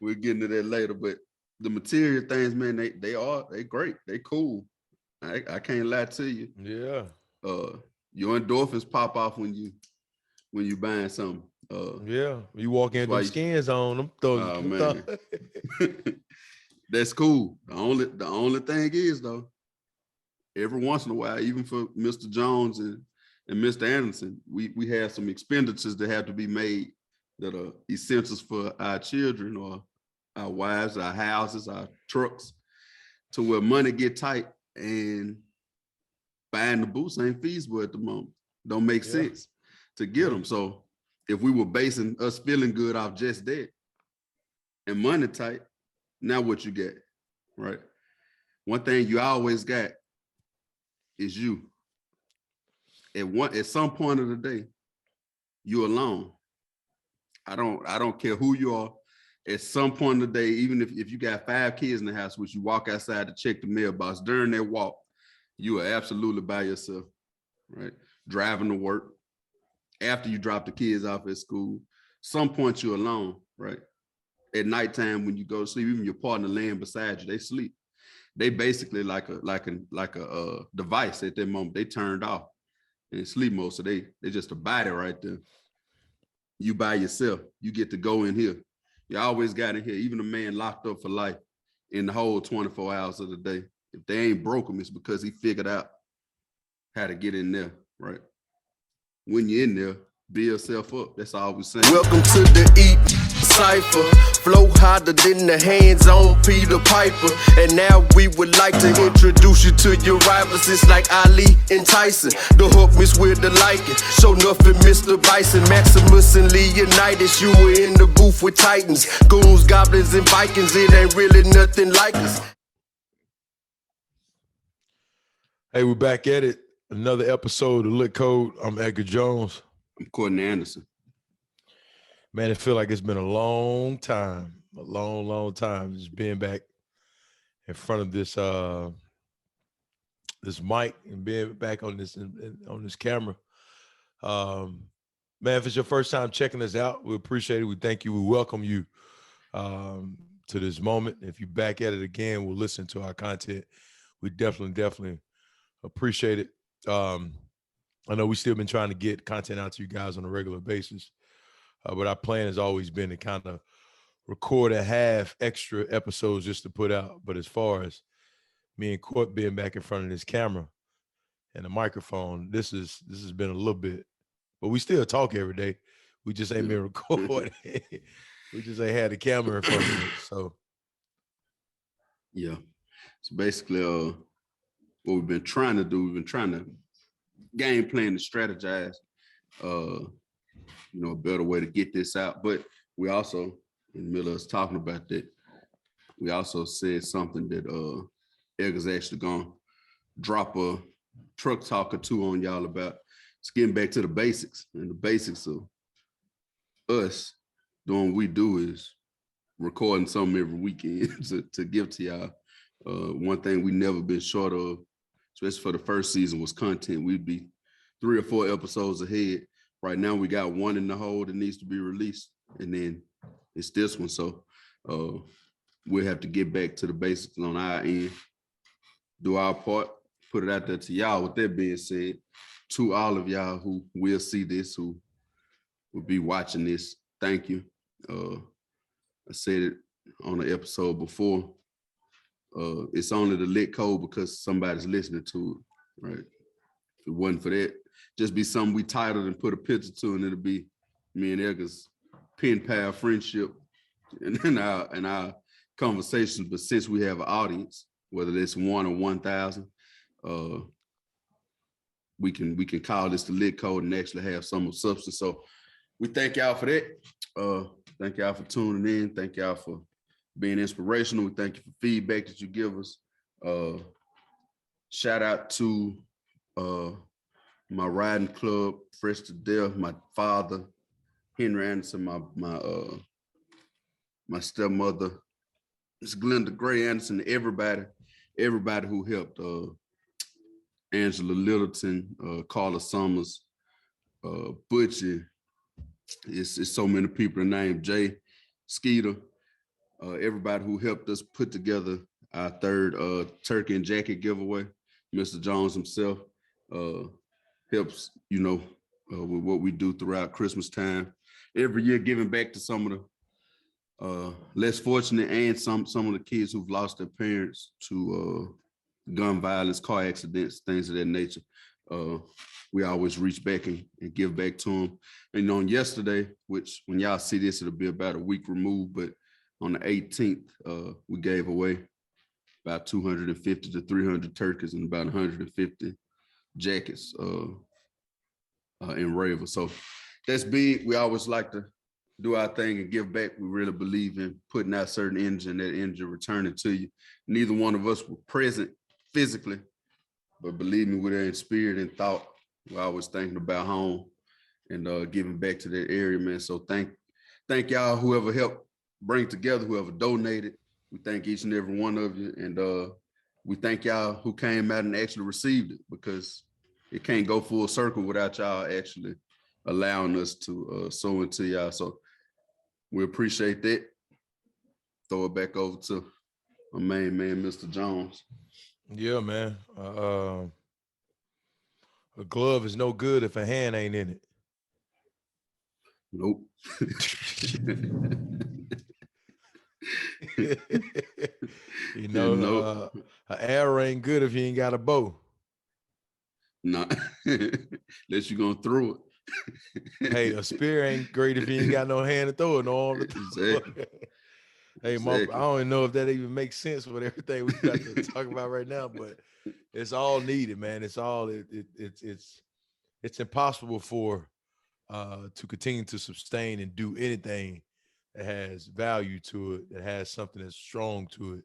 We'll get into that later, but the material things, man, they great. They cool. I can't lie to you. Yeah. Your endorphins pop off when you buying something. Yeah. You walk That's in why them skins on them. Those, oh man. That's cool. The only thing is though, every once in a while, even for Mr. Jones and Mr. Anderson, we have some expenditures that have to be made that are essentials for our children or our wives, our houses, our trucks, to where money get tight and buying the boots ain't feasible at the moment. Don't make sense to get them. So if we were basing us feeling good off just that and money tight, now what you get, right? One thing you always got is you. At some point of the day, you're alone. I don't care who you are. At some point of the day, even if you got 5 kids in the house, which you walk outside to check the mailbox, during that walk, you are absolutely by yourself, right? Driving to work, after you drop the kids off at school, some point you're alone, right? At nighttime when you go to sleep, even your partner laying beside you, they sleep. They basically like a device at that moment. They turned off in sleep mode, so they just a body right there. You by yourself. You get to go in here. You always got in here. Even a man locked up for life in the whole 24 hours of the day. If they ain't broke him, it's because he figured out how to get in there, right? When you're in there, build yourself up. That's all we're saying. Welcome to the Cypher. Flow harder than the hands on Peter Piper. And now we would like to introduce you to your rivals. It's like Ali and Tyson. The hook miss with the liking. So nothing, Mr. Bison. Maximus and Leonidas. You were in the booth with Titans. Goons, goblins, and Vikings. It ain't really nothing like us. Hey, we're back at it. Another episode of L.I.T Code. I'm Edgar Jones. I'm Cortney Anderson. Man, it feel like it's been a long time, long time just being back in front of this this mic and being back on this camera. Man, if it's your first time checking us out, we appreciate it. We thank you. We welcome you to this moment. If you're back at it again, we'll listen to our content. We definitely appreciate it. I know we still been trying to get content out to you guys on a regular basis. But our plan has always been to kind of record and have extra episodes just to put out. But as far as me and Court being back in front of this camera and the microphone, this has been a little bit. But we still talk every day. We just ain't been recording. We just ain't had the camera in front of us. So yeah. So basically what we've been trying to do, we've been trying to game plan and strategize a better way to get this out. But we also, in the middle of us talking about that, we also said something that Edgar's actually gonna drop a truck talk or two on y'all about. It's getting back to the basics. And the basics of us doing what we do is recording something every weekend to give to y'all. One thing we never been short of, especially for the first season, was content. We'd be 3 or 4 episodes ahead. Right now, we got one in the hole that needs to be released, and then it's this one. So we'll have to get back to the basics on our end, do our part, put it out there to y'all. With that being said, to all of y'all who will see this, who will be watching this, thank you. I said it on the episode before. It's only the L.I.T Code because somebody's listening to it, right? If it wasn't for that, just be something we titled and put a picture to, and it'll be me and Edgar's pen pal friendship and our conversations. But since we have an audience, whether it's 1 or 1,000, we can call this the L.I.T Code and actually have some substance. So we thank y'all for that. Thank y'all for tuning in. Thank y'all for being inspirational. We thank you for feedback that you give us. Shout out to my riding club, Fresh to Death, my father, Henry Anderson, my stepmother, Miss Glenda Gray Anderson, everybody who helped. Angela Littleton, Carla Summers, Butchie. It's so many people named Jay. Skeeter, everybody who helped us put together our third turkey and jacket giveaway. Mr. Jones himself helps, with what we do throughout Christmas time. Every year, giving back to some of the less fortunate and some of the kids who've lost their parents to gun violence, car accidents, things of that nature. We always reach back and give back to them. And on yesterday, which when y'all see this, it'll be about a week removed, but on the 18th, we gave away about 250 to 300 turkeys and about 150 jackets in Raver. So that's big. We always like to do our thing and give back. We really believe in putting out certain energy and that energy returning to you. Neither one of us were present physically, but believe me, we're there in spirit and thought. We're always thinking about home and giving back to that area, man. So thank y'all, whoever helped bring together, whoever donated. We thank each and every one of you. And we thank y'all who came out and actually received it, because it can't go full circle without y'all actually allowing us to sow into y'all. So we appreciate that. Throw it back over to my main man, Mr. Jones. Yeah, man. A glove is no good if a hand ain't in it. Nope. Nope. An arrow ain't good if you ain't got a bow. Nah, unless you're gonna throw it. Hey, a spear ain't great if you ain't got no hand to throw it, no arm to throw it. Exactly. Hey, Exactly. I don't even know if that even makes sense with everything we got to talk about right now, but it's all needed, man. It's all it's impossible for to continue to sustain and do anything that has value to it, that has something that's strong to it,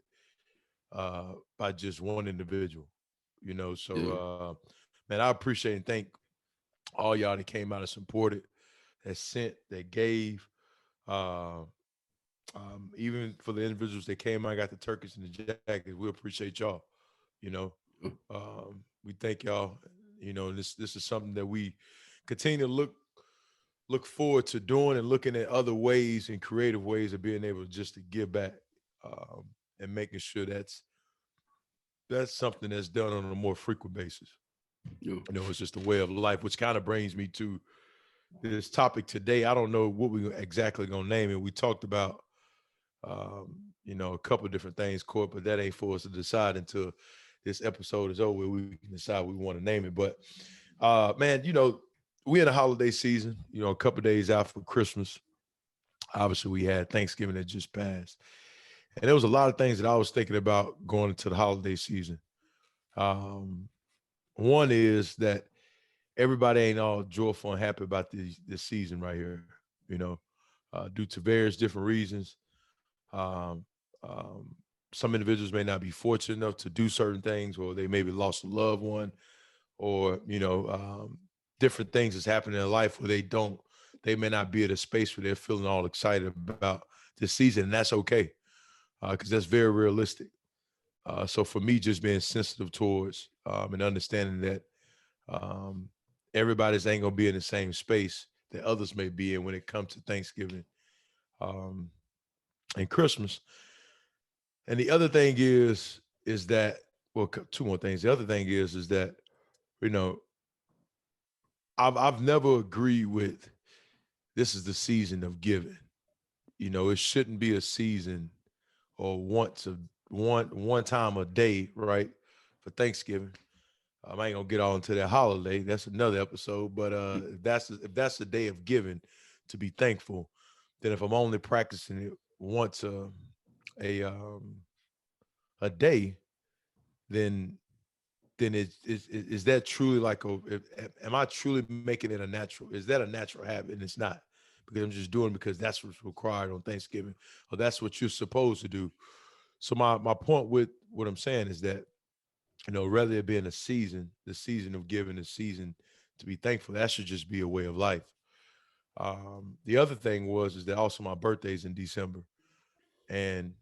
by just one individual, So, Yeah. Man, I appreciate and thank all y'all that came out and supported, that sent, that gave, even for the individuals that came out, got the turkeys and the jackets. We appreciate y'all. We thank y'all. This is something that we continue to look forward to doing, and looking at other ways and creative ways of being able just to give back, and making sure that's something that's done on a more frequent basis. Yeah. It's just a way of life, which kind of brings me to this topic today. I don't know what we exactly gonna name it. We talked about, a couple of different things, Court, but that ain't for us to decide until this episode is over. We can decide what we want to name it. But man, we in the holiday season, a couple of days out for Christmas. Obviously, we had Thanksgiving that just passed. And there was a lot of things that I was thinking about going into the holiday season. One is that everybody ain't all joyful and happy about this season right here, due to various different reasons. Some individuals may not be fortunate enough to do certain things, or they maybe lost a loved one, or, different things that's happening in life where they may not be at a space where they're feeling all excited about this season. And that's okay, because that's very realistic. So for me, just being sensitive towards and understanding that everybody's ain't gonna be in the same space that others may be in when it comes to Thanksgiving and Christmas. And the other thing is that, well, two more things. The other thing is that, I've never agreed with this is the season of giving. It shouldn't be a season or one time a day, right, for Thanksgiving. I ain't gonna get all into that holiday. That's another episode. But if that's the day of giving, to be thankful, then if I'm only practicing it once a day, then is that truly like am I truly making it a natural? Is that a natural habit? And it's not, because I'm just doing it because that's what's required on Thanksgiving, or that's what you're supposed to do. So my point with what I'm saying is that, rather it being the season of giving, the season to be thankful, that should just be a way of life. The other thing is that also my birthday's in December, and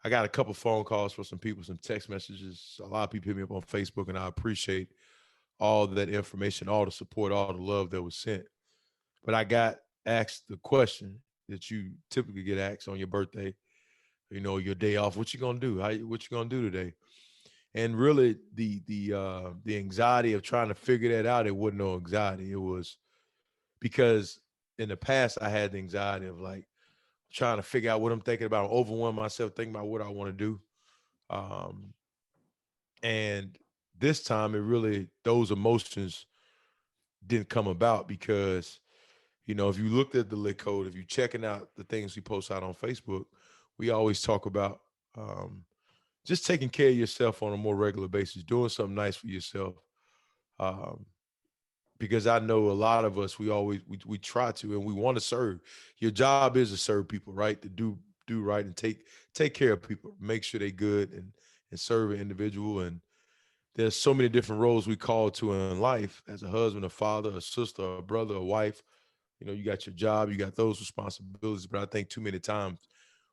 I got a couple phone calls from some people, some text messages. A lot of people hit me up on Facebook, and I appreciate all that information, all the support, all the love that was sent. But I got asked the question that you typically get asked on your birthday, you know, your day off, what you gonna do? What you gonna do today? And really the anxiety of trying to figure that out, it wasn't no anxiety. It was because in the past I had the anxiety of like trying to figure out what I'm thinking about, overwhelm myself, thinking about what I want to do. Um, and this time it really, those emotions didn't come about because, you know, if you looked at the Lit Code, if you're checking out the things we post out on Facebook, we always talk about just taking care of yourself on a more regular basis, doing something nice for yourself. Um, because I know a lot of us, we try to and we want to serve. Your job is to serve people, right? To do right and take care of people, make sure they're good and serve an individual. And there's so many different roles we call to in life as a husband, a father, a sister, a brother, a wife. You know, you got your job, you got those responsibilities, but I think too many times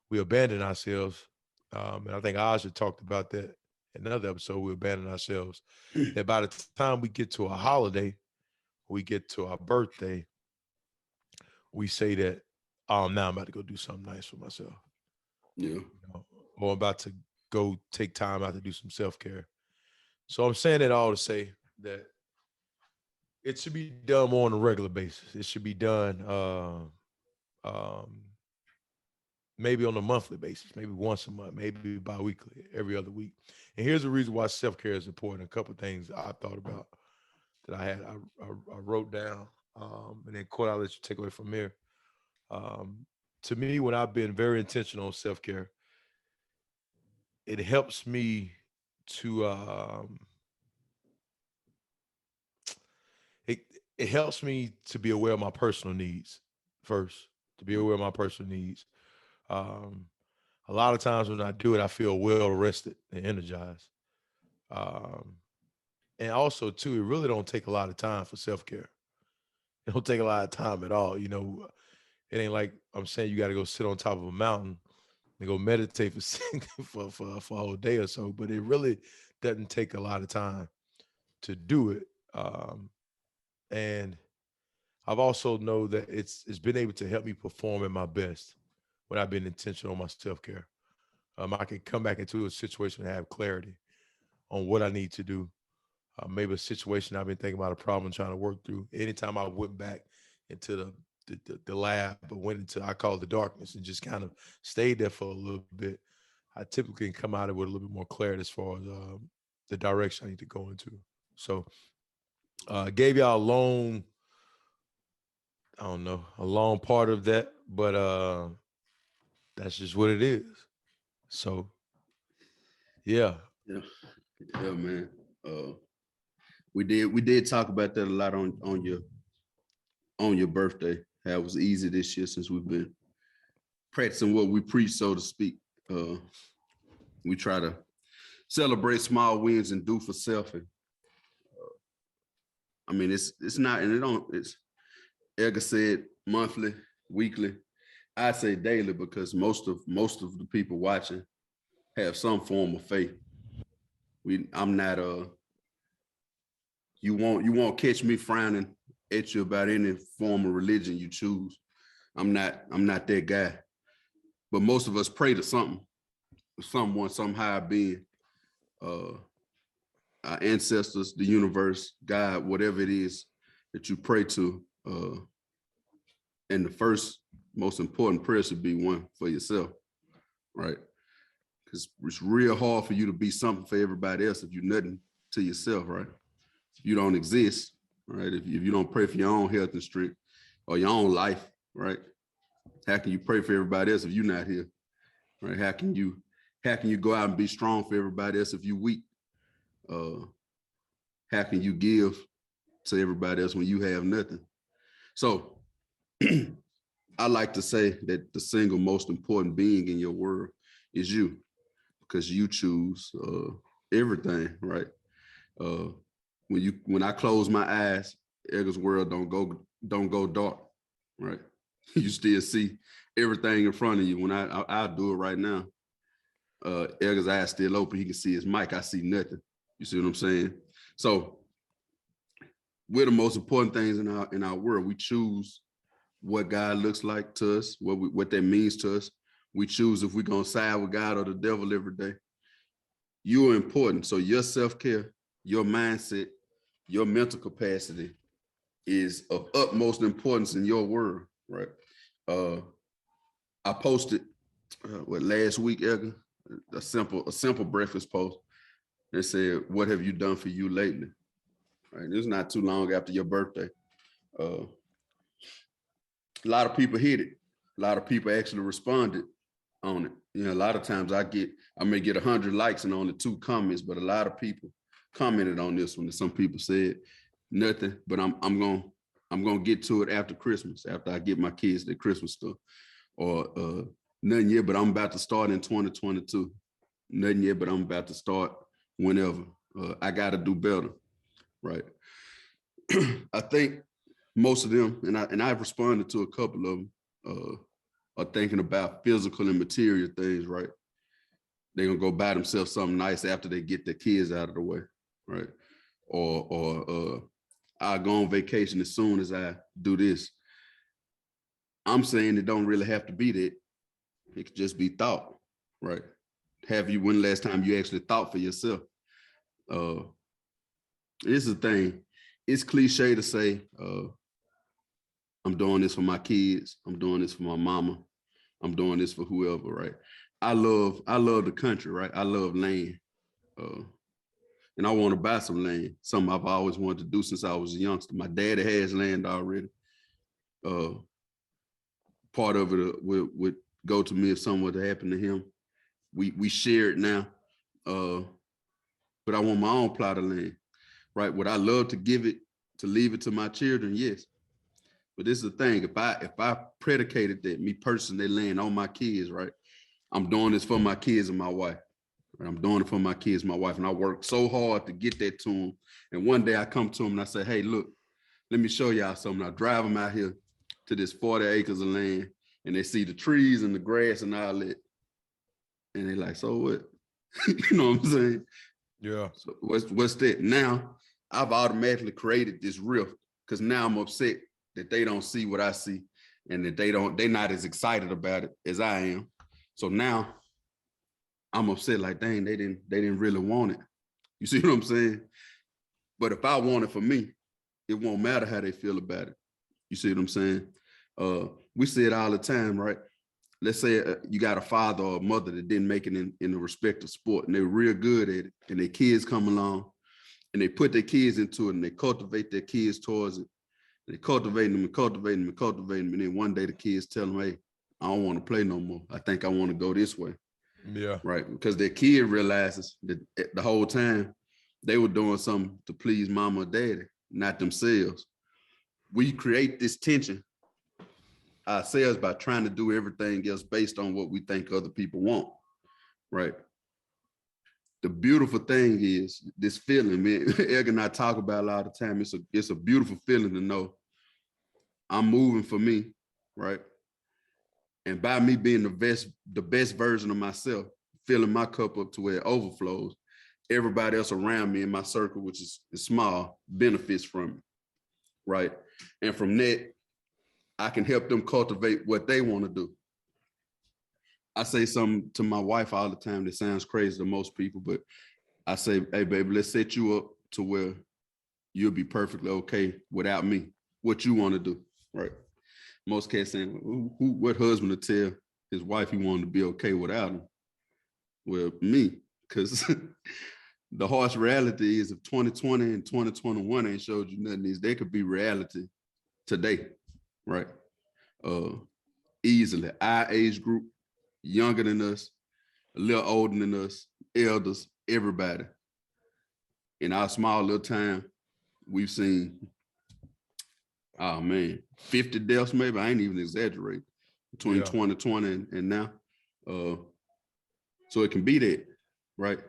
we abandon ourselves. And I think Aja talked about that in another episode. We abandon ourselves. That by the time we get to a holiday, we get to our birthday, we say that, oh, now I'm about to go do something nice for myself. Yeah. You know, or I'm about to go take time out to do some self-care. So I'm saying that all to say that it should be done more on a regular basis. It should be done um, maybe on a monthly basis, maybe once a month, maybe bi-weekly, every other week. And here's the reason why self-care is important. A couple of things I thought about that I wrote down, and then Court, I'll let you take away from here. To me, when I've been very intentional on self-care, it helps me to it it helps me to be aware of my personal needs first, to be aware of my personal needs. Um, a lot of times when I do it, I feel well rested and energized. Um, and also too, it really don't take a lot of time for self-care. It don't take a lot of time at all. You know, it ain't like I'm saying you got to go sit on top of a mountain and go meditate for for a whole day or so. But it really doesn't take a lot of time to do it. And I've also know that it's been able to help me perform at my best when I've been intentional on my self-care. I can come back into a situation and have clarity on what I need to do. Maybe a situation I've been thinking about, a problem trying to work through. Anytime I went back into the lab, but went into, I call it the darkness, and just kind of stayed there for a little bit, I typically can come out of it with a little bit more clarity as far as the direction I need to go into. So gave y'all a long, I don't know, a long part of that, but that's just what it is. So yeah. Yeah. Yeah, man. We did talk about that a lot on your birthday. How it was easy this year since we've been practicing what we preach, so to speak. We try to celebrate small wins and do for self. And I mean, it's not, and it don't. It's Edgar said monthly, weekly. I say daily because most of the people watching have some form of faith. I'm not you won't catch me frowning at you about any form of religion you choose. I'm not that guy. But most of us pray to something, someone, some higher being, our ancestors, the universe, God, whatever it is that you pray to. And the first most important prayer should be one for yourself, right? Because it's real hard for you to be something for everybody else if you're nothing to yourself, right? If you don't exist, right? If you don't pray for your own health and strength or your own life, right? How can you pray for everybody else if you're not here, right? How can you go out and be strong for everybody else if you're weak? How can you give to everybody else when you have nothing? So I like to say that the single most important being in your world is you, because you choose everything, right? When I close my eyes, Edgar's world don't go dark, right? You still see everything in front of you. When I'll do it right now, Edgar's eyes still open. He can see his mic. I see nothing. You see what I'm saying? So we're the most important things in our world. We choose what God looks like to us, what that means to us. We choose if we're gonna side with God or the devil every day. You are important. So your self-care, your mindset, your mental capacity is of utmost importance in your world, right? I posted last week, Edgar, a simple breakfast post that said, "What have you done for you lately?" Right? It's not too long after your birthday. A lot of people hit it. A lot of people actually responded on it. You know, a lot of times I may get 100 likes and only 2 comments, but a lot of people commented on this one. And some people said nothing, but I'm gonna get to it after Christmas, after I get my kids their Christmas stuff. Or nothing yet, but I'm about to start in 2022. Nothing yet, but I'm about to start whenever. I got to do better, right? I think most of them, and I've responded to a couple of them, are thinking about physical and material things, right? They're gonna go buy themselves something nice after they get their kids out of the way, right? Or I'll go on vacation as soon as I do this. I'm saying it don't really have to be that. It could just be thought, right? When the last time you actually thought for yourself? This is the thing. It's cliche to say, I'm doing this for my kids. I'm doing this for my mama. I'm doing this for whoever, right? I love the country, right? I love land. And I want to buy some land. Something I've always wanted to do since I was a youngster. My daddy has land already. Part of it would go to me if something were to happen to him. We share it now. But I want my own plot of land, right? Would I love to leave it to my children? Yes. But this is the thing, if I predicated that, me personally land on my kids, right? I'm doing this for my kids and my wife. Right? I'm doing it for my kids, my wife, and I work so hard to get that to them. And one day I come to them and I say, hey, look, let me show y'all something. I drive them out here to this 40 acres of land, and they see the trees and the grass and all that. And they're like, so what? You know what I'm saying? Yeah. So what's that? Now I've automatically created this rift because now I'm upset that they don't see what I see and that they're not as excited about it as I am. So now I'm upset, like, dang, they didn't really want it. You see what I'm saying? But if I want it for me, it won't matter how they feel about it. You see what I'm saying? We say it all the time, right? Let's say you got a father or a mother that didn't make it in the respective sport and they're real good at it, and their kids come along and they put their kids into it and they cultivate their kids towards it. They cultivate them and cultivate them and cultivate them. And then one day the kids tell them, hey, I don't want to play no more. I think I want to go this way. Yeah. Right. Because their kid realizes that the whole time they were doing something to please mama or daddy, not themselves. We create this tension ourselves by trying to do everything else based on what we think other people want. Right. The beautiful thing is this feeling, man. Edgar and I talk about a lot of time. It's a beautiful feeling to know I'm moving for me, right? And by me being the best version of myself, filling my cup up to where it overflows, everybody else around me in my circle, which is small, benefits from it, right? And from that, I can help them cultivate what they want to do. I say something to my wife all the time that sounds crazy to most people, but I say, hey, baby, let's set you up to where you'll be perfectly okay without me. What you want to do, right? Most cats saying, what husband to tell his wife he wanted to be okay without him? Well, me, because the harsh reality is if 2020 and 2021 ain't showed you nothing, is they could be reality today, right? Easily. Our age group, younger than us, a little older than us, elders, everybody. In our small little time, we've seen, oh man, 50 deaths maybe. I ain't even exaggerating between 2020 and now. So it can be that, right?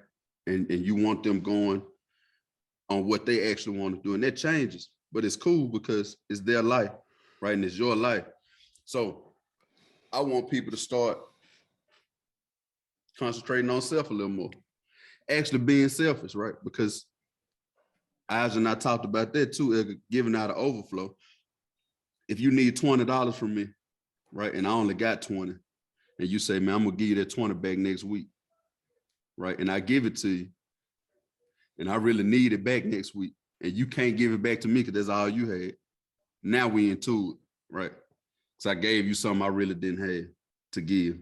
And you want them going on what they actually want to do. And that changes, but it's cool because it's their life, right? And it's your life. So I want people to start concentrating on self a little more. Actually being selfish, right? Because Aj and I talked about that too, giving out an overflow. if you need $20 from me, right, and I only got 20, and you say, man, I'm gonna give you that 20 back next week, right, and I give it to you, and I really need it back next week, and you can't give it back to me because that's all you had. Now we into it, right? Because I gave you something I really didn't have to give.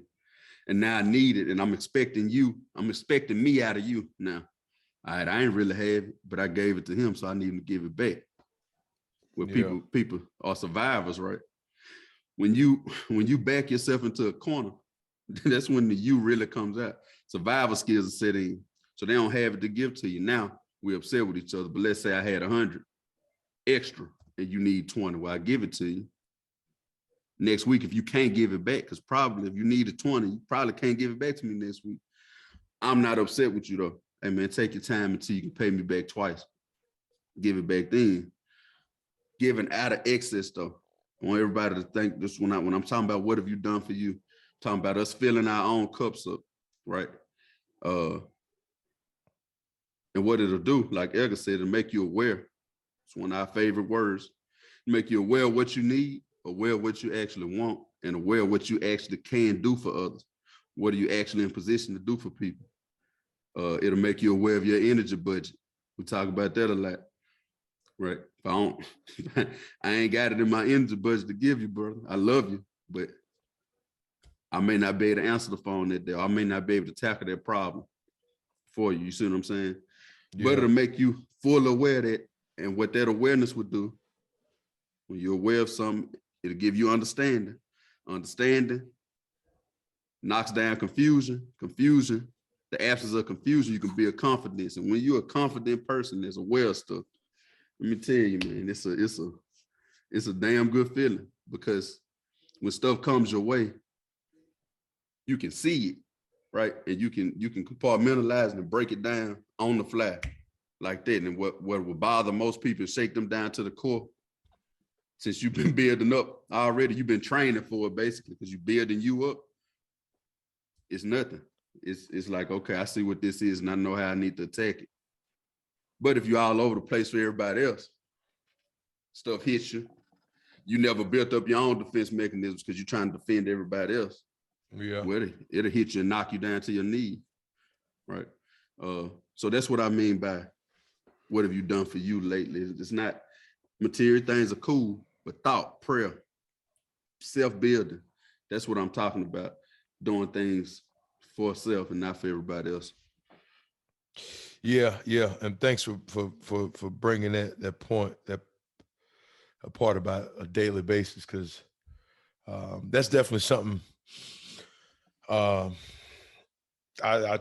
And now I need it, and I'm expecting me out of you now. All right, I ain't really have it, but I gave it to him, so I need him to give it back. Where people are survivors, right? When you back yourself into a corner, that's when the you really comes out. Survival skills are set in. So they don't have it to give to you. Now we're upset with each other, but let's say I had 100 extra and you need 20. Well, I give it to you. Next week, if you can't give it back, because probably if you needed 20, you probably can't give it back to me next week. I'm not upset with you though. Hey man, take your time until you can pay me back twice. Give it back then. Giving out of excess though. I want everybody to think this when I'm talking about what have you done for you, I'm talking about us filling our own cups up, right? And what it'll do, like Edgar said, it'll make you aware. It's one of our favorite words. Make you aware of what you need, aware of what you actually want, and aware of what you actually can do for others. What are you actually in position to do for people? It'll make you aware of your energy budget. We talk about that a lot, right? If I don't, I ain't got it in my energy budget to give you, brother. I love you, but I may not be able to answer the phone that day. I may not be able to tackle that problem for you. You see what I'm saying? Yeah. But it'll make you full aware of that, and what that awareness would do, when you're aware of something, it'll give you understanding. Understanding knocks down confusion. Confusion, the absence of confusion, you can build confidence. And when you're a confident person that's aware of stuff, let me tell you, man, it's a damn good feeling, because when stuff comes your way, you can see it, right? And you can compartmentalize and break it down on the fly like that. And what would bother most people, shake them down to the core. Since you've been building up already, you've been training for it basically, because you're building you up. It's nothing. It's like, okay, I see what this is and I know how I need to attack it. But if you're all over the place for everybody else, stuff hits you. You never built up your own defense mechanisms because you're trying to defend everybody else. Yeah. Well, it'll hit you and knock you down to your knees, right? So that's what I mean by what have you done for you lately? It's not material things are cool, but thought, prayer, self-building, that's what I'm talking about. Doing things for self and not for everybody else. Yeah, and thanks for bringing that point, that a part about a daily basis, because that's definitely something. I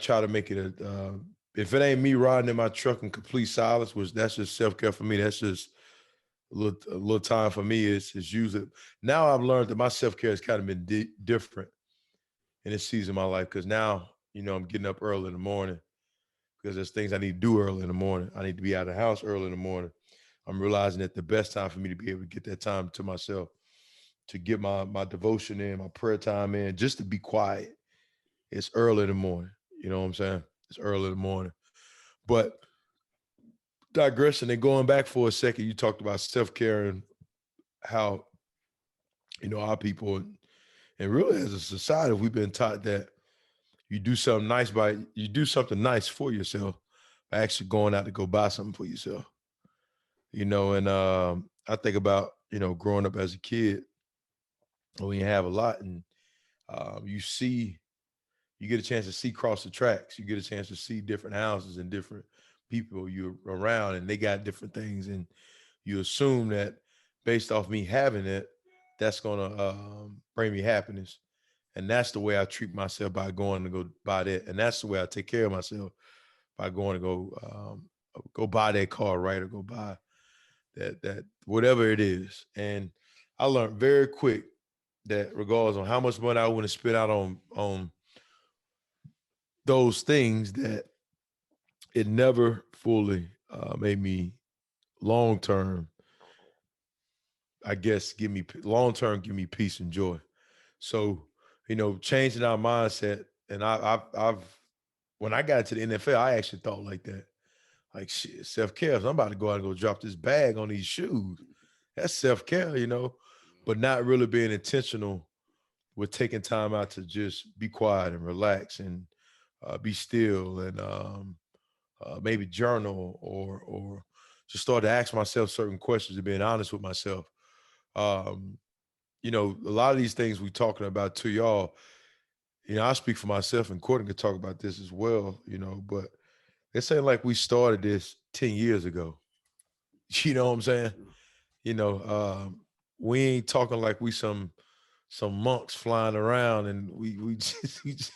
try to make it if it ain't me riding in my truck in complete silence, which that's just self-care for me. That's just a little time for me. Is usually, now I've learned that my self-care has kind of been different in this season of my life, because now, I'm getting up early in the morning because there's things I need to do early in the morning. I need to be out of the house early in the morning. I'm realizing that the best time for me to be able to get that time to myself, to get my devotion in, my prayer time in, just to be quiet, it's early in the morning. You know what I'm saying? It's early in the morning. But digressing and going back for a second, you talked about self-care and how, our people and really as a society, we've been taught that you do something nice for yourself by actually going out to go buy something for yourself. And I think about, growing up as a kid, when you have a lot and you get a chance to see across the tracks, you get a chance to see different houses and different people you're around, and they got different things. And you assume that based off me having it, that's going to bring me happiness. And that's the way I treat myself, by going to go buy that. And that's the way I take care of myself, by going to go buy that car, right? Or go buy that whatever it is. And I learned very quick that regardless on how much money I want to spend out on those things, that it never fully made me long-term, I guess, give me peace and joy. So, changing our mindset. And I've when I got into the NFL, I actually thought like that. Like, shit, self-care. I'm about to go out and go drop this bag on these shoes. That's self-care, but not really being intentional with taking time out to just be quiet and relax and be still and maybe journal or just start to ask myself certain questions and being honest with myself. Um, you know, a lot of these things we talking about to y'all, you know, I speak for myself and Courtney could talk about this as well, you know, but it's ain't like we started this 10 years ago. You know what I'm saying? You know, we ain't talking like we some monks flying around and we just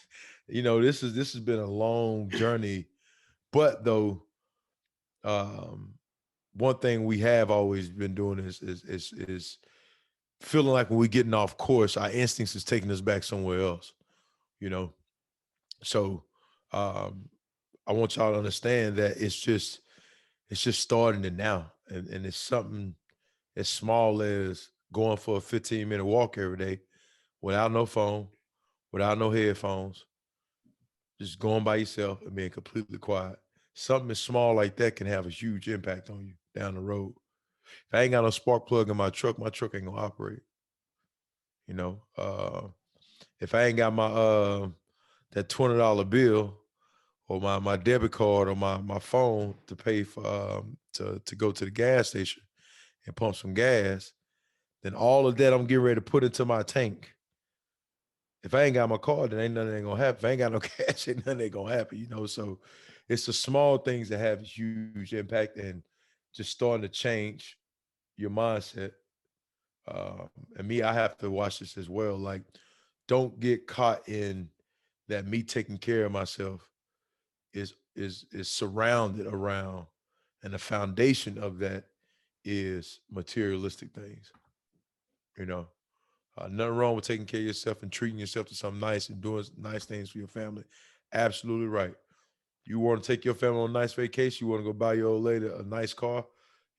you know, this has been a long journey. But though, one thing we have always been doing is feeling like when we're getting off course, our instincts is taking us back somewhere else, you know. So I want y'all to understand that it's just starting it now. And it's something as small as going for a 15-minute walk every day without no phone, without no headphones, just going by yourself and being completely quiet. Something as small like that can have a huge impact on you down the road. If I ain't got no spark plug in my truck ain't gonna operate. You know, if I ain't got my that $20 bill or my debit card or my phone to pay for to go to the gas station and pump some gas, then all of that I'm getting ready to put into my tank. If I ain't got my card, then ain't nothing gonna happen. If I ain't got no cash, ain't nothing gonna happen, you know. So it's the small things that have huge impact and just starting to change your mindset. And me, I have to watch this as well. Like, don't get caught in that me taking care of myself is surrounded around, and the foundation of that is materialistic things. You know, nothing wrong with taking care of yourself and treating yourself to something nice and doing nice things for your family. Absolutely right. You want to take your family on a nice vacation, you want to go buy your old lady a nice car.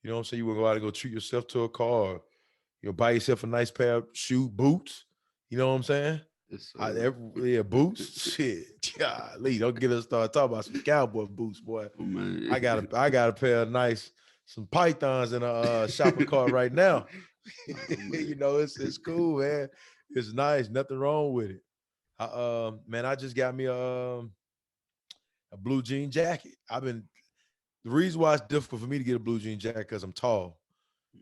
You know what I'm saying? You want to go out and go treat yourself to a car, or, you know, buy yourself a nice pair of boots. You know what I'm saying? It's Yeah, boots. Shit, golly, don't get us started talking about some cowboy boots, boy. oh, man. I got a pair of nice some pythons in a shopping cart right now. Oh, You man. know, it's cool, man. It's nice, nothing wrong with it. Man, I just got me a blue jean jacket. The reason why it's difficult for me to get a blue jean jacket because I'm tall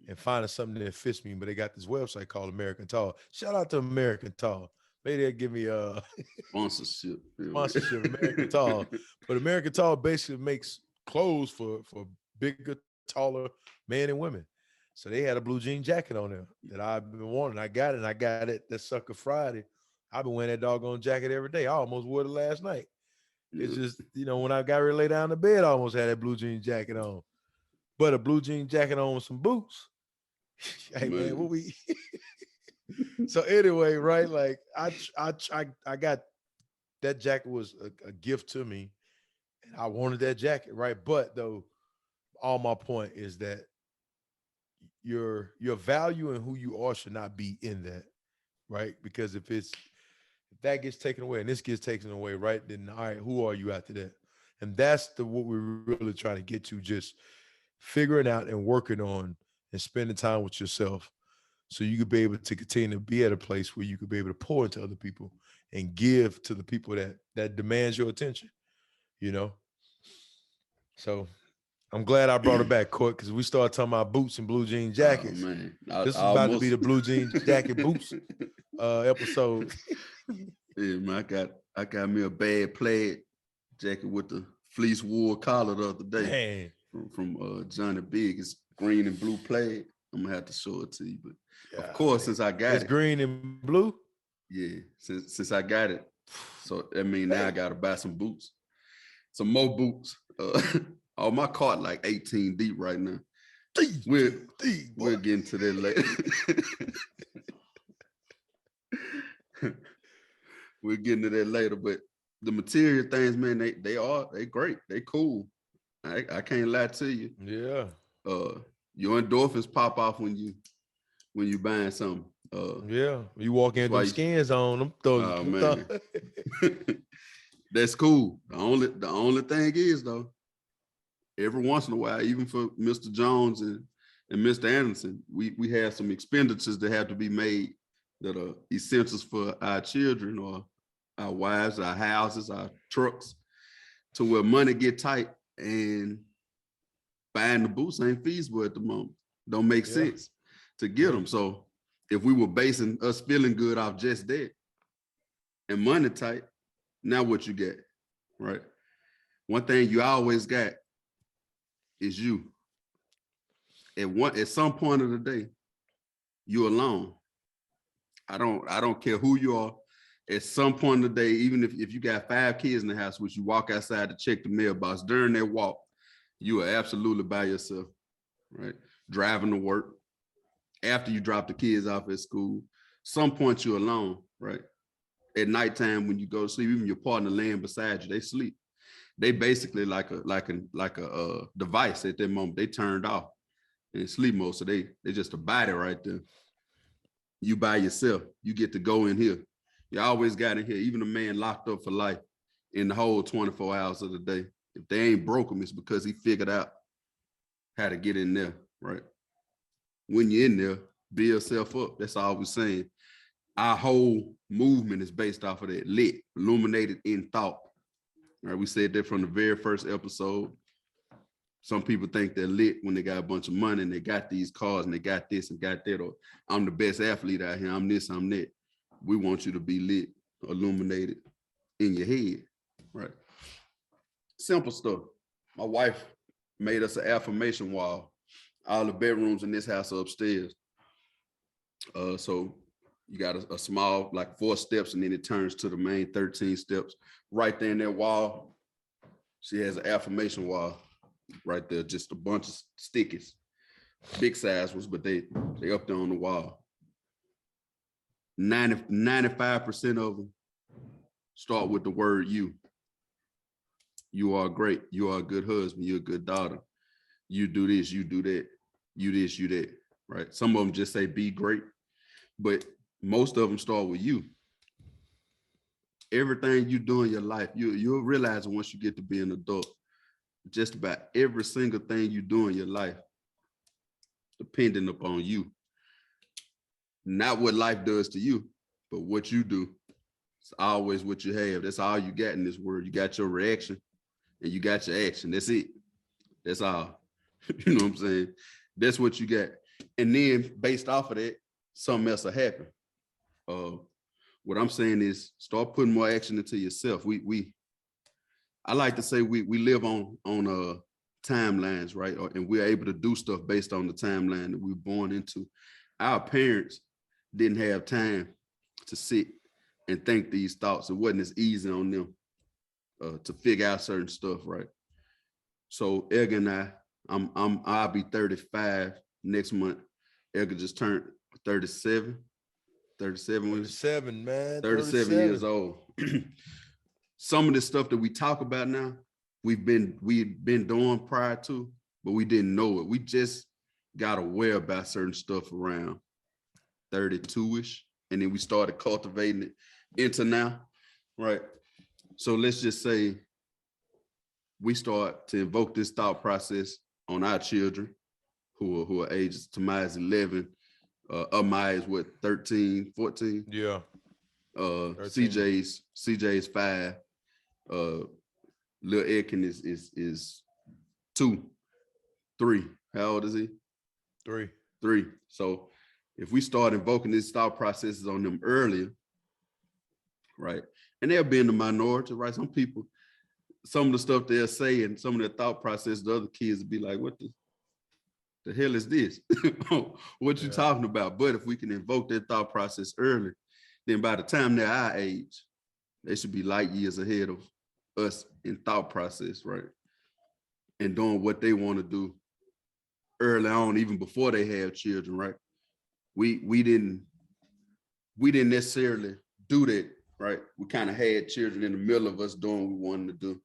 and finding something that fits me. But they got this website called American Tall. Shout out to American Tall. Maybe they'll give me a Sponsorship. sponsorship, American Tall. But American Tall basically makes clothes for bigger, taller men and women. So they had a blue jean jacket on there that I've been wanting. I got it, and I got it that sucker Friday. I've been wearing that doggone jacket every day. I almost wore it last night. It's just, you know, when I got ready to lay down in bed, I almost had that blue jean jacket on. But a blue jean jacket on with some boots. Hey man, what we so anyway, right? Like I got that jacket was a gift to me, and I wanted that jacket, right? But though, all my point is that your value and who you are should not be in that, right? Because if that gets taken away and this gets taken away, right? Then all right, who are you after that? And that's what we're really trying to get to, just figuring out and working on and spending time with yourself so you could be able to continue to be at a place where you could be able to pour into other people and give to the people that demands your attention, you know? So I'm glad I brought it back, Court, because we started talking about boots and blue jean jackets. Oh, man. This is about to be the blue jean jacket boots episode. Yeah, man, I got me a bad plaid jacket with the fleece wool collar the other day. Man. From Johnny Big. It's green and blue plaid. I'm gonna have to show it to you, but Yeah, of course, since I got it's green and blue. yeah, since I got it, so I mean now I gotta buy some boots, some more boots. Oh, my cart like 18 deep right now. We'll get into that later. We'll get into that later, but the material things, man, they great. They cool. I can't lie to you. Yeah. Your endorphins pop off when you buying something. Yeah. You walk in with them skins on them. Oh man. That's cool. The only thing is though, every once in a while, even for Mr. Jones and and Mr. Anderson, we have some expenditures that have to be made that are essentials for our children or our wives, our houses, our trucks, to where money get tight and buying the boots ain't feasible at the moment. Don't make sense to get them. So if we were basing us feeling good off just that and money tight, now what you get, right? One thing you always got is you. At some point of the day, you're alone. I don't care who you are. At some point of the day, even if you got 5 kids in the house, which you walk outside to check the mailbox, during that walk, you are absolutely by yourself, right? Driving to work, after you drop the kids off at school, some point you're alone, right? At nighttime when you go to sleep, even your partner laying beside you, they sleep. They basically like a device at that moment. They turned off and sleep mode, so they just a body right there. You by yourself, you get to go in here. You always got in here, even a man locked up for life in the whole 24 hours of the day. If they ain't broke him, it's because he figured out how to get in there, right? When you're in there, build yourself up. That's all we're saying. Our whole movement is based off of that lit, illuminated in thought. All right, we said that from the very first episode. Some people think they're lit when they got a bunch of money and they got these cars and they got this and got that, or I'm the best athlete out here, I'm this, I'm that. We want you to be lit, illuminated in your head, right? Simple stuff. My wife made us an affirmation wall. All the bedrooms in this house are upstairs. So you got a small, like 4 steps, and then it turns to the main 13 steps. Right there in that wall, she has an affirmation wall right there, just a bunch of stickies, big size ones, but they up there on the wall. 95% of them start with the word you. You are great. You are a good husband. You're a good daughter. You do this, you do that. You this, you that, right? Some of them just say be great, but most of them start with you. Everything you do in your life, you'll realize once you get to be an adult, just about every single thing you do in your life, depending upon you. Not what life does to you, but what you do. It's always what you have. That's all you got in this world. You got your reaction and you got your action. That's it. That's all. You know what I'm saying? That's what you got. And then based off of that, something else will happen. What I'm saying is start putting more action into yourself. I like to say we live on timelines, right? And we're able to do stuff based on the timeline that we're born into. Our parents didn't have time to sit and think these thoughts. It wasn't as easy on them to figure out certain stuff, right? So Edgar and I'll be 35 next month. Edgar just turned 37. 37, man. 37 years old. Some of the stuff that we talk about now, we've been doing prior to, but we didn't know it. We just got aware about certain stuff around 32-ish, and then we started cultivating it into now, right? So let's just say we start to invoke this thought process on our children who are ages, Tamiya's 11, Amaya is what, 13, 14? Yeah. CJ's 5. Lil Edkin is 2, 3. How old is he? 3. So if we start invoking these thought processes on them earlier, right? And they'll be in the minority, right? Some people, some of the stuff they'll say and some of their thought process, the other kids will be like, what the hell is this? What you talking about? But if we can invoke that thought process early, then by the time they're our age, they should be light years ahead of us in thought process, right? And doing what they want to do early on, even before they have children, right? We didn't necessarily do that, right? We kind of had children in the middle of us doing what we wanted to do.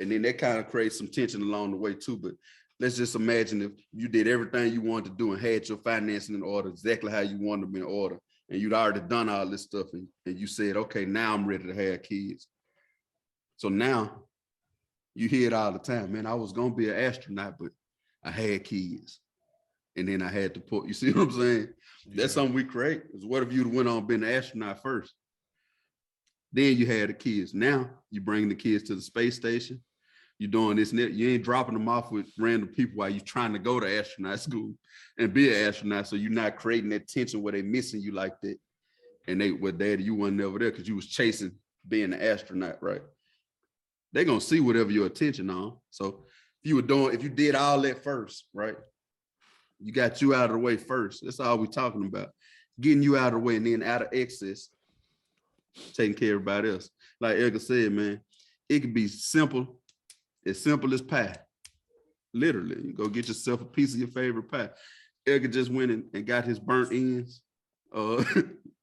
And then that kind of creates some tension along the way too. But let's just imagine if you did everything you wanted to do and had your financing in order, exactly how you wanted them in order, and you'd already done all this stuff, and you said, okay, now I'm ready to have kids. So now you hear it all the time, man, I was gonna be an astronaut, but I had kids. And then I had to put, you see what I'm saying? Yeah. That's something we create. Is what if you'd went on been an astronaut first? Then you had the kids. Now you bring the kids to the space station. You're doing this, and that. You ain't dropping them off with random people while you're trying to go to astronaut school and be an astronaut. So you're not creating that tension where they missing you like that. And they, well, daddy, you wasn't never there because you was chasing being an astronaut, right? They're gonna see whatever your attention on. So if you did all that first, right? You got you out of the way first. That's all we're talking about. Getting you out of the way, and then out of excess, taking care of everybody else. Like Edgar said, man, it could be simple as pie. Literally, you go get yourself a piece of your favorite pie. Edgar just went and got his burnt ends,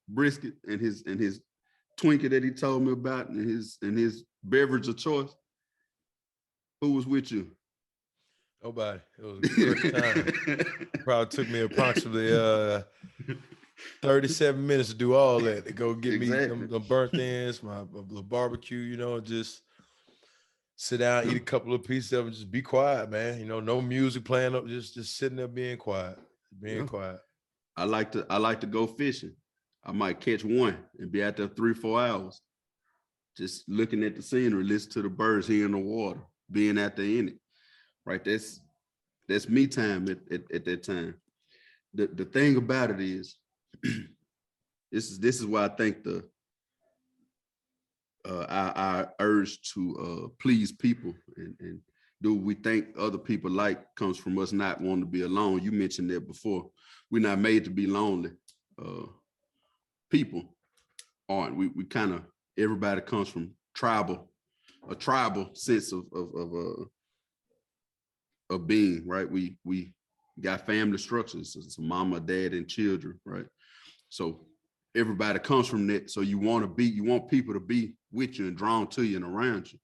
brisket, and his Twinkie that he told me about, and his beverage of choice. Who was with you? Nobody. It was a great time. Probably took me approximately 37 minutes to do all that. To go get me the burnt ends, my barbecue, you know, just sit down, eat a couple of pieces of it, just be quiet, man. You know, no music playing up, just sitting there being quiet. Quiet. I like to go fishing. I might catch one and be out there 3-4 hours. Just looking at the scenery, listen to the birds, hearing the water, being out there in it. Right. That's me time at that time. The thing about it is, this is why I think our urge to please people and do what we think other people like comes from us not wanting to be alone. You mentioned that before. We're not made to be lonely. People aren't. We kind of, everybody comes from a tribal sense of being, right? We got family structures. It's a mama, dad, and children, right? So everybody comes from that. So you want people to be with you and drawn to you and around you.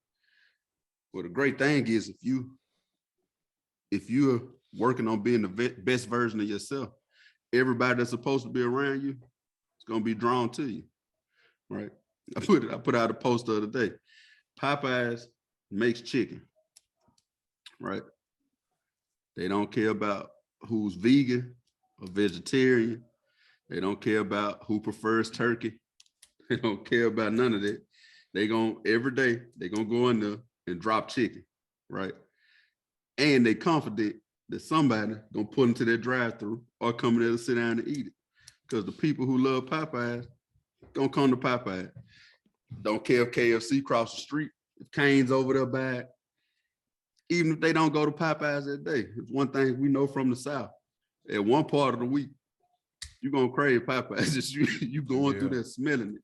Well, the great thing is if you're working on being the best version of yourself, everybody that's supposed to be around you is gonna be drawn to you, right? I put out a post the other day. Popeyes makes chicken, right? They don't care about who's vegan or vegetarian. They don't care about who prefers turkey. They don't care about none of that. Every day, they're gonna go in there and drop chicken, right? And they confident that somebody gonna pull into their drive-through or come in there to sit down and eat it. Because the people who love Popeyes gonna come to Popeyes. Don't care if KFC cross the street, if Cane's over there by, even if they don't go to Popeyes that day. It's one thing we know from the South. At one part of the week, you're gonna crave Popeyes. Just you going through there smelling it,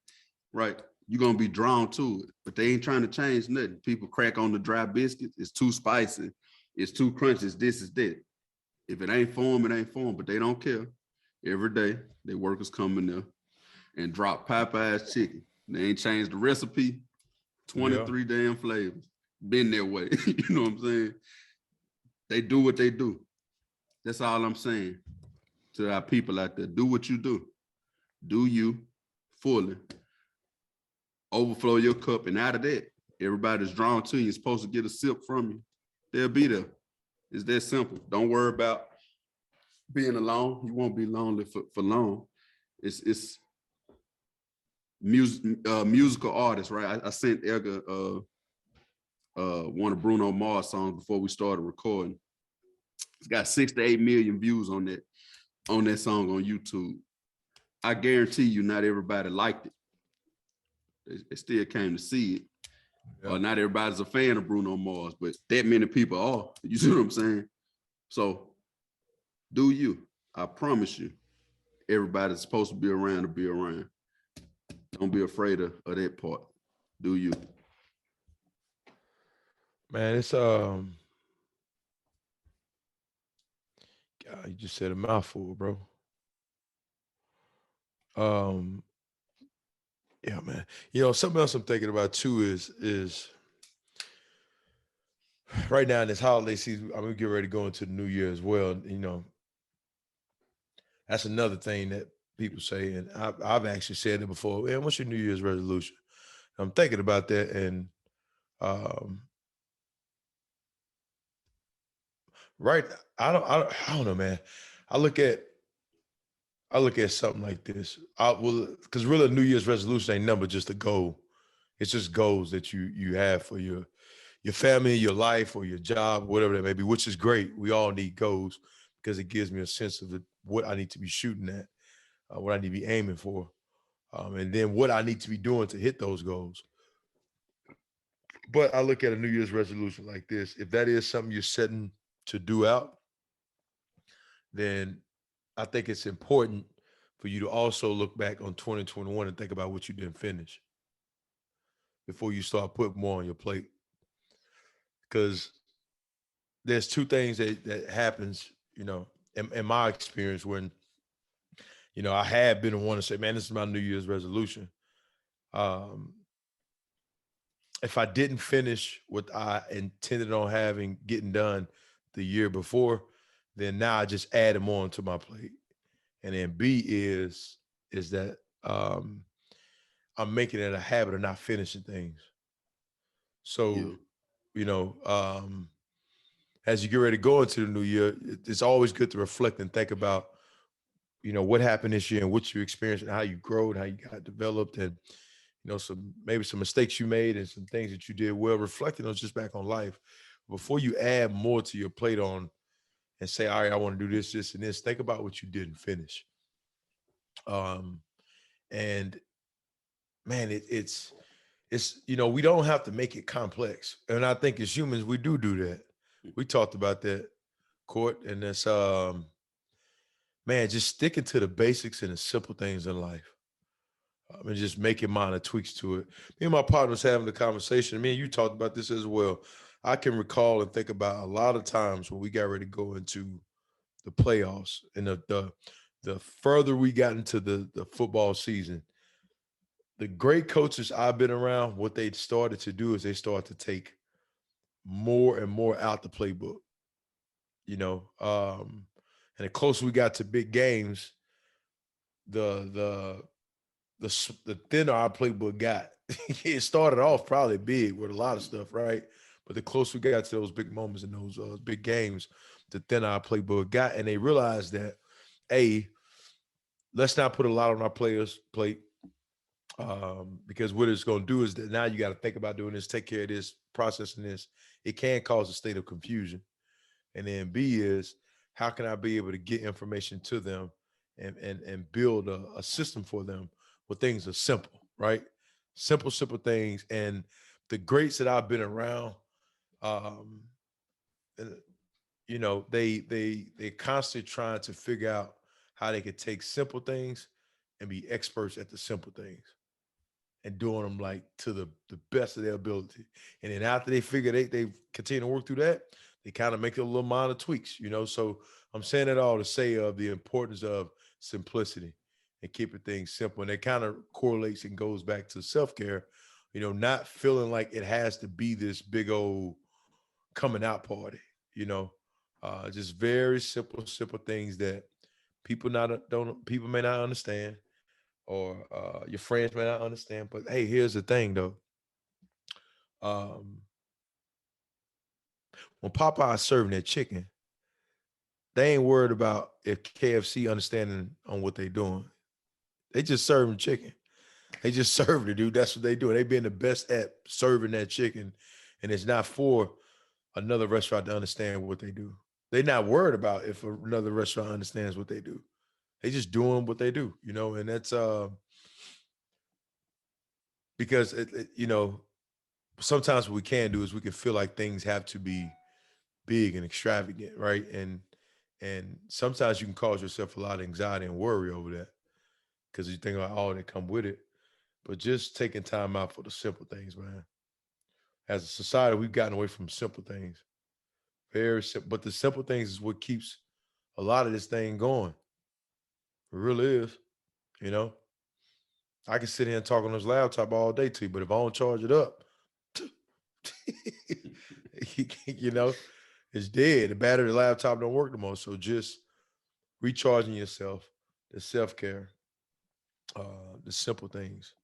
right? You're gonna be drawn to it. But they ain't trying to change nothing. People crack on the dry biscuits. It's too spicy. It's too crunchy. It's this, is that. If it ain't for them, it ain't for them. But they don't care. Every day, their workers come in there and drop Popeyes chicken. They ain't changed the recipe. 23 damn flavors. Been their way. You know what I'm saying? They do what they do. That's all I'm saying to our people out there. Do what you do. Do you fully. Overflow your cup, and out of that, everybody's drawn to you. You're supposed to get a sip from you. They'll be there. It's that simple. Don't worry about being alone. You won't be lonely for long. It's musical artists, right? I sent Edgar one of Bruno Mars songs before we started recording. It's got 6 to 8 million views on that song on YouTube. I guarantee you, not everybody liked it. They still came to see it. Not everybody's a fan of Bruno Mars, but that many people are. You see what I'm saying? So, do you? I promise you, everybody's supposed to be around to be around. Don't be afraid of that part. Do you? Man, it's God, you just said a mouthful, bro. Yeah, man. You know, something else I'm thinking about too is right now in this holiday season, I'm gonna get ready to go into the new year as well. You know, that's another thing that people say, and I've actually said it before. Man, what's your New Year's resolution? I'm thinking about that, and right, I don't know, man. I look at something like this. Because really, a New Year's resolution ain't nothing but just a goal. It's just goals that you have for your family, your life, or your job, whatever that may be, which is great. We all need goals because it gives me a sense of what I need to be shooting at, what I need to be aiming for, and then what I need to be doing to hit those goals. But I look at a New Year's resolution like this. If that is something you're setting to do out, then I think it's important for you to also look back on 2021 and think about what you didn't finish before you start putting more on your plate. Because there's two things that happens, in my experience when, I had been the one to say, man, this is my New Year's resolution. Um, if I didn't finish what I intended on getting done the year before, then now I just add them on to my plate. And then B is that I'm making it a habit of not finishing things. So, as you get ready to go into the new year, it's always good to reflect and think about, what happened this year and what you experienced and how you grew and how you got developed and, maybe some mistakes you made and some things that you did well, reflecting on just back on life. Before you add more to your plate on and say, all right, I want to do this, this, and this, think about what you didn't finish. And man, it's we don't have to make it complex. And I think as humans, we do that. We talked about that, Court, and that's man, just sticking to the basics and the simple things in life. And just making minor tweaks to it. Me and my partner was having a conversation. Me and you talked about this as well. I can recall and think about a lot of times when we got ready to go into the playoffs and the further we got into the football season, the great coaches I've been around, what they started to do is they started to take more and more out the playbook, and the closer we got to big games, the thinner our playbook got. It started off probably big with a lot of stuff, right? But the closer we got to those big moments and those big games, the thinner our playbook got. And they realized that, let's not put a lot on our players' plate, because what it's going to do is that now you got to think about doing this, take care of this, processing this. It can cause a state of confusion. And then B is, how can I be able to get information to them and build a system for them where things are simple, right? Simple things. And the greats that I've been around, they constantly trying to figure out how they could take simple things and be experts at the simple things and doing them like to the best of their ability. And then after they figure they continue to work through that, they kind of make a little minor tweaks, So I'm saying it all to say of the importance of simplicity and keeping things simple. And it kind of correlates and goes back to self-care, not feeling like it has to be this big old coming out party, just very simple things that people may not understand, or your friends may not understand. But hey, here's the thing though. When Popeye's serving their chicken, they ain't worried about if KFC understanding on what they doing. They just serving chicken. They just serve it, dude. That's what they do. They being the best at serving that chicken. And it's not for another restaurant to understand what they do. They're not worried about if another restaurant understands what they do. They just doing what they do, and that's because sometimes what we can do is we can feel like things have to be big and extravagant, right? And sometimes you can cause yourself a lot of anxiety and worry over that because you think about all that come with it. But just taking time out for the simple things, man. As a society, we've gotten away from simple things. Very simple. But the simple things is what keeps a lot of this thing going. It really is, you know. I can sit here and talk on this laptop all day to you, but if I don't charge it up, you know, it's dead. The battery of the laptop don't work no more. So just recharging yourself, the self-care, the simple things.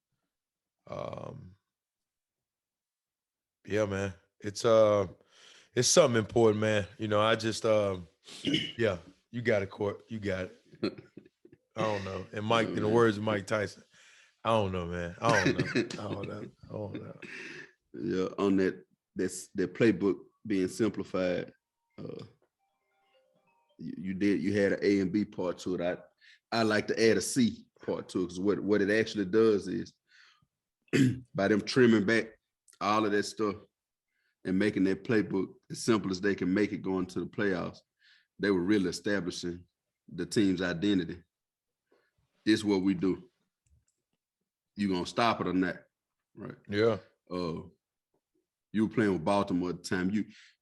Um, yeah, man. It's something important, man. I just yeah. You got it, Court. You got it. I don't know. And Mike, in the man. words of Mike Tyson, I don't know, man. I don't know. I don't know. Yeah, on that playbook being simplified. You had an A and B part to it. I like to add a C part to it, because what it actually does is by them trimming back all of that stuff and making that playbook as simple as they can make it going to the playoffs, they were really establishing the team's identity. This is what we do. You gonna stop it or not, right? Yeah. You were playing with Baltimore at the time.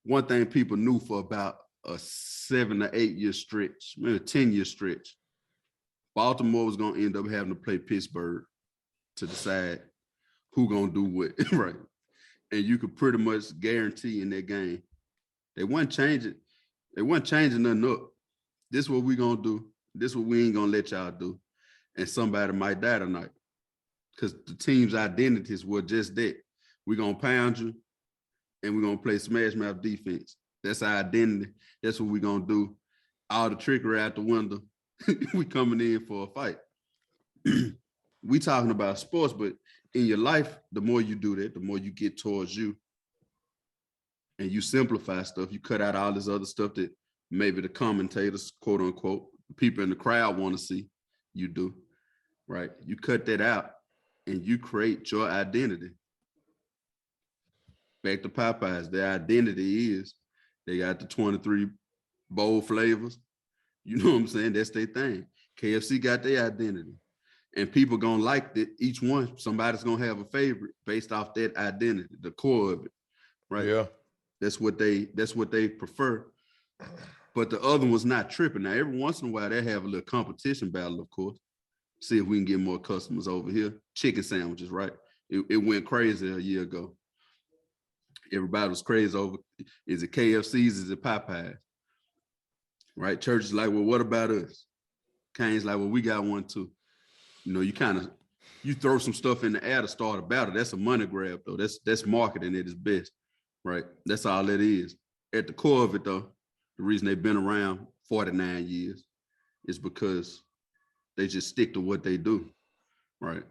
One thing people knew for about a 7 to 8 year stretch, maybe a 10-year stretch, Baltimore was gonna end up having to play Pittsburgh to decide who gonna do what, right? And you could pretty much guarantee in that game, they weren't changing nothing up. This is what we gonna do. This is what we ain't gonna let y'all do. And somebody might die tonight, because the team's identities were just that. We're gonna pound you, and we're gonna play smash mouth defense. That's our identity. That's what we're gonna do. All the trickery out the window. We coming in for a fight. We talking about sports, but in your life, the more you do that, the more you get towards you, and you simplify stuff. You cut out all this other stuff that maybe the commentators, quote unquote, people in the crowd want to see you do, right? You cut that out and you create your identity. Back to Popeyes, their identity is they got the 23 bold flavors. You know what I'm saying? That's their thing. KFC got their identity. And people gonna like that. Each one, somebody's gonna have a favorite based off that identity, the core of it, right? Yeah. That's what they prefer. But the other one's not tripping. Now, every once in a while, they have a little competition battle, of course. See if we can get more customers over here. Chicken sandwiches, right? It went crazy a year ago. Everybody was crazy over, is it KFC's, is it Popeyes? Right? Church is like, well, what about us? Kane's like, well, we got one too. You know, you throw some stuff in the air to start a battle. That's a money grab, though. That's marketing at its best, right? That's all it is. At the core of it, though, the reason they've been around 49 years is because they just stick to what they do, right?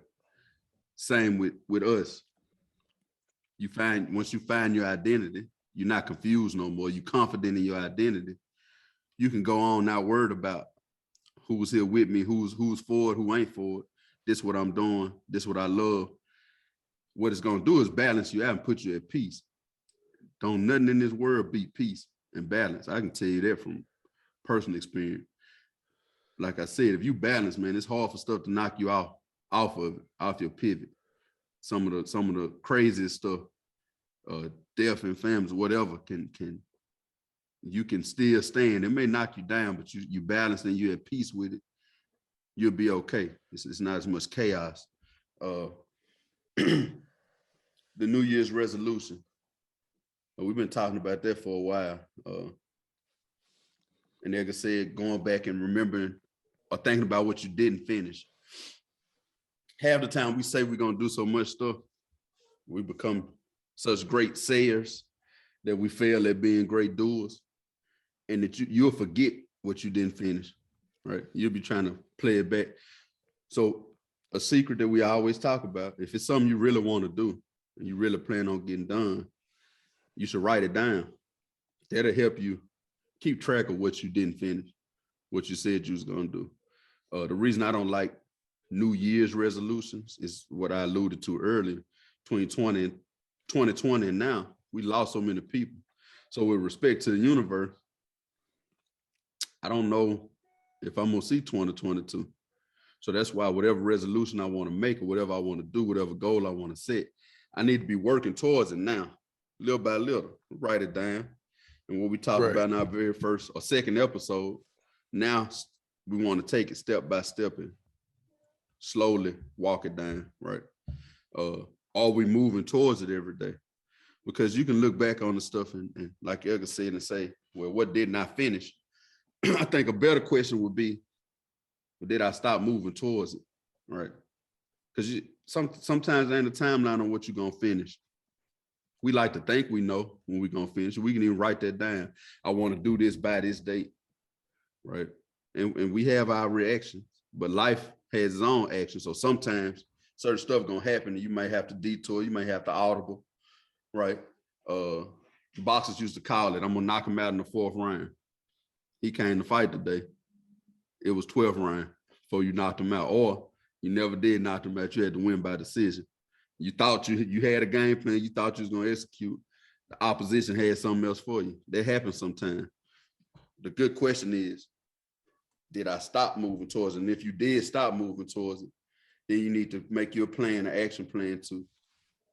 Same with us. Once you find your identity, you're not confused no more. You're confident in your identity. You can go on not worried about who's here with me, who's for it, who ain't for it. This what I'm doing. This what I love. What it's gonna do is balance you out and put you at peace. Don't nothing in this world beat peace and balance. I can tell you that from personal experience. Like I said, if you balance, man, it's hard for stuff to knock you off your pivot. Some of the craziest stuff, death and families, whatever, you can still stand. It may knock you down, but you balance and you're at peace with it. You'll be okay. It's not as much chaos. The New Year's resolution. We've been talking about that for a while. And like I said, going back and remembering or thinking about what you didn't finish. Half the time we say we're going to do so much stuff, we become such great sayers that we fail at being great doers, and that you'll forget what you didn't finish, right? You'll be trying to play it back. So a secret that we always talk about, if it's something you really want to do and you really plan on getting done, you should write it down. That'll help you keep track of what you didn't finish, what you said you was going to do. The reason I don't like New Year's resolutions is what I alluded to earlier. 2020 and now, we lost so many people. So with respect to the universe, I don't know if I'm going to see 2022. So that's why whatever resolution I want to make or whatever I want to do, whatever goal I want to set, I need to be working towards it now, little by little. Write it down. And what we talked about in our very first or second episode, now we want to take it step by step and slowly walk it down, right? Are we moving towards it every day? Because you can look back on the stuff and like Edgar said, and say, well, what didn't I finish? I think a better question would be, well, did I stop moving towards it, right? Because sometimes there ain't a timeline on what you're going to finish. We like to think we know when we're going to finish. We can even write that down. I want to do this by this date. right? And we have our reactions, but life has its own action. So sometimes certain stuff gonna happen, and you might have to detour, you might have to audible, right? Boxers used to call it, I'm gonna knock him out in the 4th round. He came to fight today. It was 12th round before you knocked him out, or you never did knock him out. You had to win by decision. You thought you had a game plan, you thought you was gonna execute. The opposition had something else for you. That happens sometimes. The good question is, did I stop moving towards it? And if you did stop moving towards it, then you need to make your plan, an action plan to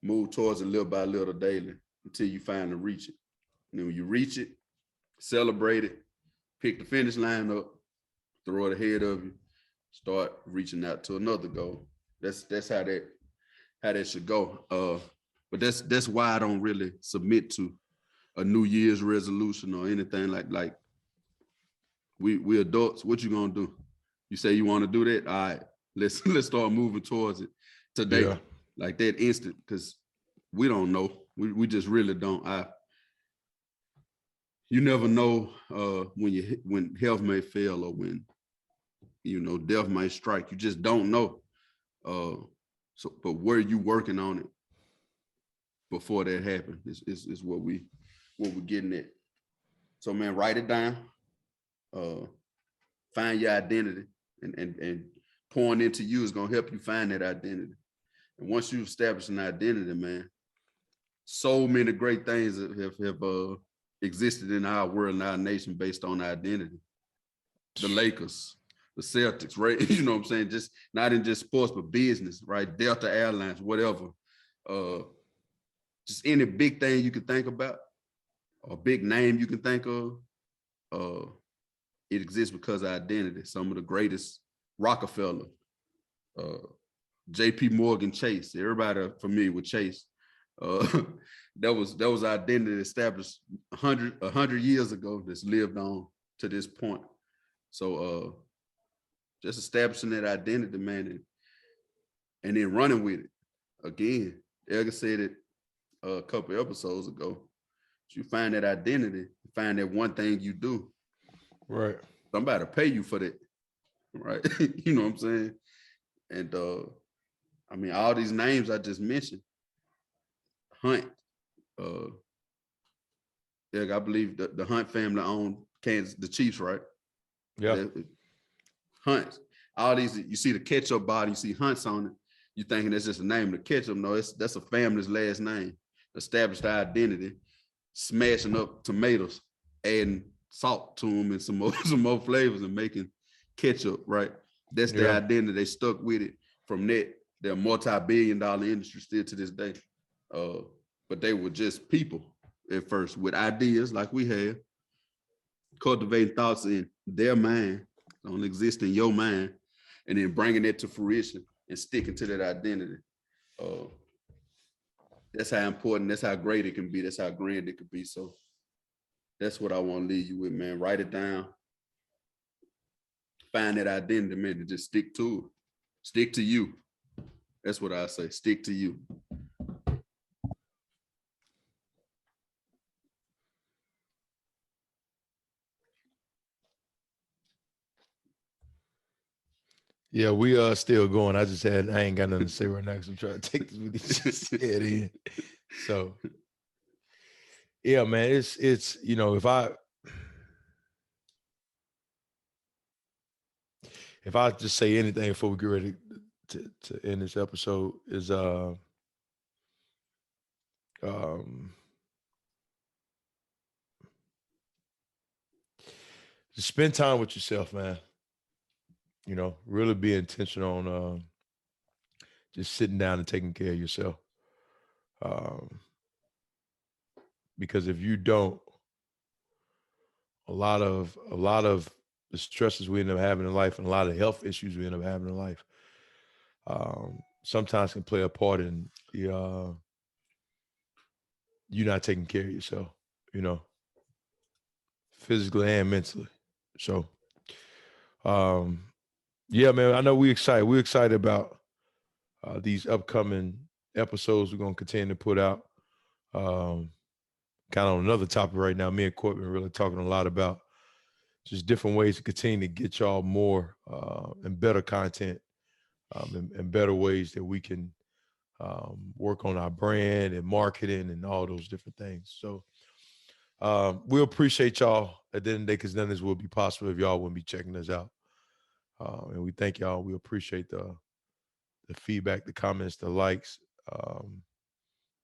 move towards it little by little daily until you finally reach it. And then when you reach it, celebrate it, pick the finish line up, throw it ahead of you, start reaching out to another goal. That's how that should go. But that's why I don't really submit to a New Year's resolution or anything like we adults. What you gonna do? You say you want to do that? All right, let's start moving towards it today, like that instant, because we don't know. We just really don't. You never know when health may fail or when death might strike. You just don't know. But were you working on it before that happened? Is what we're getting at. So man, write it down. Find your identity, and pouring into you is gonna help you find that identity. And once you've established an identity, man, so many great things have existed in our world and our nation based on identity. The Lakers, the Celtics, right? You know what I'm saying? Just not in just sports, but business, right? Delta Airlines, whatever. Just any big thing you can think about, or big name you can think of. It exists because of identity. Some of the greatest, Rockefeller, J.P. Morgan, Chase. Everybody familiar with Chase. That was identity established 100 years ago that's lived on to this point. So just establishing that identity, man, and then running with it. Again, Edgar said it a couple episodes ago. You find that identity, find that one thing you do. Right. Somebody pay you for that, right? You know what I'm saying? And I mean, all these names I just mentioned, Hunt, I believe the Hunt family owned the Chiefs, right? Yeah. Hunt. All these, you see the ketchup bottle, you see Hunts on it. You thinking that's just the name of the ketchup? No, that's a family's last name. Established identity, smashing up tomatoes, adding salt to them and some more flavors and making ketchup, right? That's their identity. They stuck with it. From that, they're a multi-billion-dollar industry still to this day. But they were just people at first with ideas like we have, cultivating thoughts in their mind, don't exist in your mind, and then bringing it to fruition and sticking to that identity. That's how important, that's how great it can be, that's how grand it could be. So that's what I want to leave you with, man. Write it down. Find that identity, man, and just stick to it. Stick to you. That's what I say. Stick to you. Yeah, we are still going. I ain't got nothing to say right now because I'm trying to take this with you just said in. So yeah, man, it's if I just say anything before we get ready to end this episode is just spend time with yourself, man. Really be intentional on just sitting down and taking care of yourself. Because if you don't, a lot of the stresses we end up having in life and a lot of health issues we end up having in life sometimes can play a part in you not taking care of yourself, physically and mentally. So, yeah, man, I know we're excited. We're excited about these upcoming episodes we're going to continue to put out. Kind of on another topic right now, me and Court been really talking a lot about just different ways to continue to get y'all more and better content and better ways that we can work on our brand and marketing and all those different things. So we appreciate y'all at the end of the day, because none of this would be possible if y'all wouldn't be checking us out. And we thank y'all. We appreciate the feedback, the comments, the likes,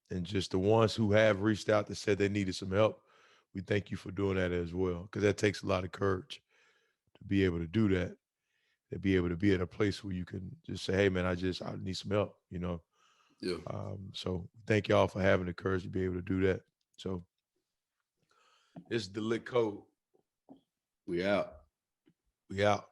and just the ones who have reached out that said they needed some help. We thank you for doing that as well, because that takes a lot of courage to be able to do that, to be able to be at a place where you can just say, hey, man, I need some help, you know? Yeah. So thank y'all for having the courage to be able to do that. So it's the L.I.T Code. We out. We out.